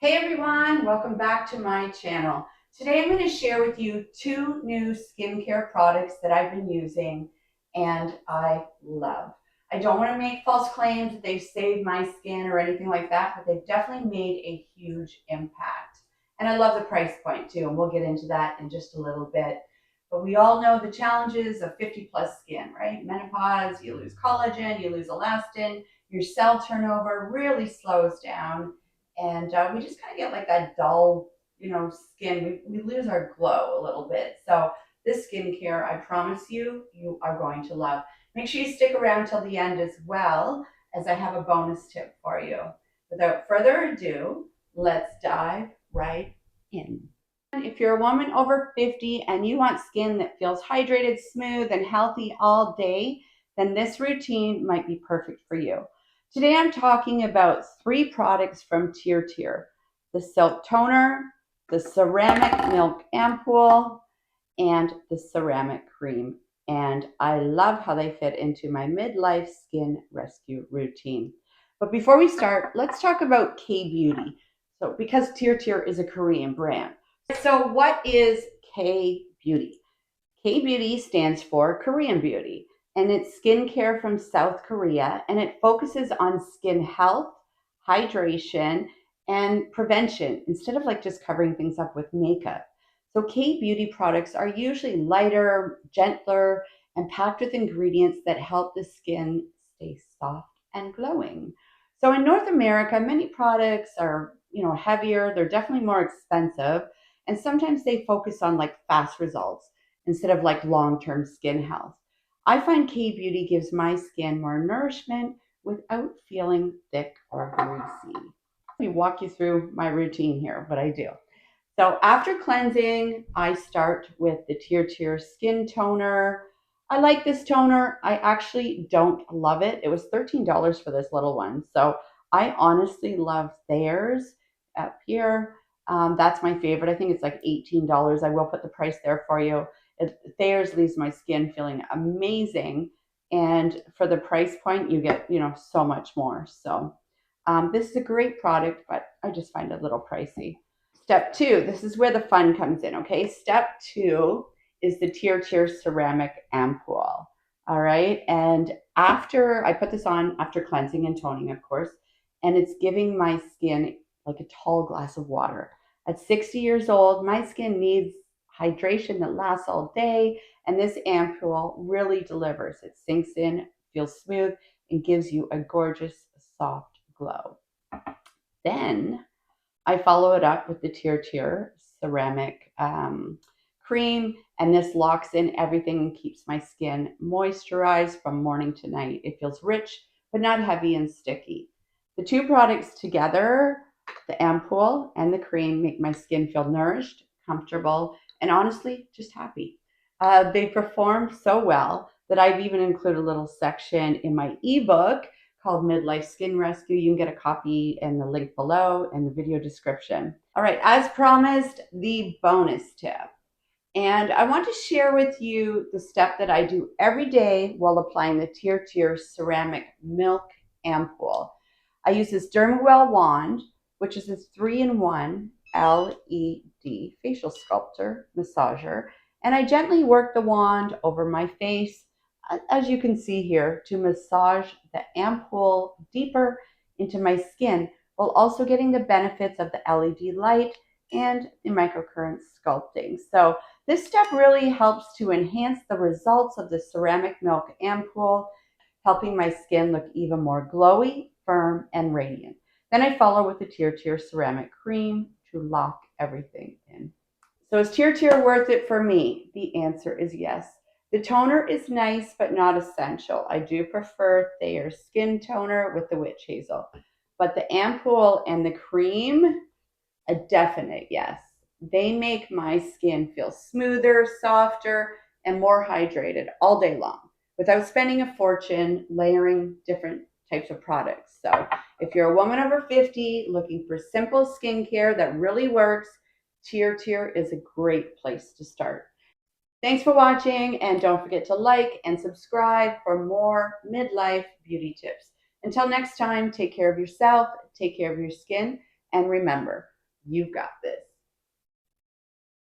Hey everyone, welcome back to my channel. Today I'm going to share with you two new skincare products that I've been using and I love. I don't want to make false claims that they've saved my skin or anything like that, but they've definitely made a huge impact. And I love the price point too, and we'll get into that in just a little bit. But we all know the challenges of 50 plus skin, right? Menopause, you lose collagen, you lose elastin, your cell turnover really slows down, and we just kind of get like that dull, skin. We lose our glow a little bit. So this skincare, I promise you, you are going to love. Make sure you stick around till the end as well, as I have a bonus tip for you. Without further ado, let's dive right in. If you're a woman over 50 and you want skin that feels hydrated, smooth, and healthy all day, then this routine might be perfect for you. Today I'm talking about three products from Tier, the Silk Toner, the Ceramic Milk Ampoule, and the Ceramic Cream. And I love how they fit into my midlife skin rescue routine. But before we start, let's talk about K-Beauty. So because Tier is a Korean brand. So what is K-Beauty? K-Beauty stands for Korean Beauty, and it's skincare from South Korea, and it focuses on skin health, hydration, and prevention instead of like just covering things up with makeup. So K-Beauty products are usually lighter, gentler, and packed with ingredients that help the skin stay soft and glowing. So in North America, many products are, heavier, they're definitely more expensive, and sometimes they focus on like fast results instead of like long-term skin health. I find K-Beauty gives my skin more nourishment without feeling thick or greasy. Let me walk you through my routine here, but I do. So after cleansing, I start with the Tier Skin Toner. I like this toner. I actually don't love it. It was $13 for this little one. So I honestly love Thayer's up here. That's my favorite. I think it's like $18. I will put the price there for you. Thayer's leaves my skin feeling amazing. And for the price point, you get, so much more. So this is a great product, but I just find it a little pricey. Step two, this is where the fun comes in, okay? Step two is the Tier Ceramic Ampoule. All right. And after I put this on, after cleansing and toning, of course, and it's giving my skin like a tall glass of water. At 60 years old, my skin needs hydration that lasts all day, and this ampoule really delivers. It sinks in, feels smooth, and gives you a gorgeous, soft glow. Then I follow it up with the Tier ceramic cream, and this locks in everything and keeps my skin moisturized from morning to night. It feels rich, but not heavy and sticky. The two products together, the ampoule and the cream, make my skin feel nourished, comfortable, and honestly, just happy. They perform so well that I've even included a little section in my ebook called Midlife Skin Rescue. You can get a copy in the link below and the video description. All right, as promised, the bonus tip. And I want to share with you the step that I do every day while applying the Tier Ceramic Milk Ampoule. I use this Dermawell wand, which is this 3-in-1 LED facial sculptor massager, and I gently work the wand over my face, as you can see here, to massage the ampoule deeper into my skin while also getting the benefits of the LED light and the microcurrent sculpting. So this step really helps to enhance the results of the ceramic milk ampoule, helping my skin look even more glowy, firm, and radiant. Then I follow with the Tier ceramic cream to lock everything in. So is Tier worth it for me? The answer is yes. The toner is nice, but not essential. I do prefer Thayer's skin toner with the witch hazel. But the ampoule and the cream, a definite yes. They make my skin feel smoother, softer, and more hydrated all day long without spending a fortune layering different types of products. So if you're a woman over 50 looking for simple skincare that really works, Tier is a great place to start. Thanks for watching, and don't forget to like and subscribe for more midlife beauty tips. Until next time, take care of yourself, take care of your skin, and remember, You've got this.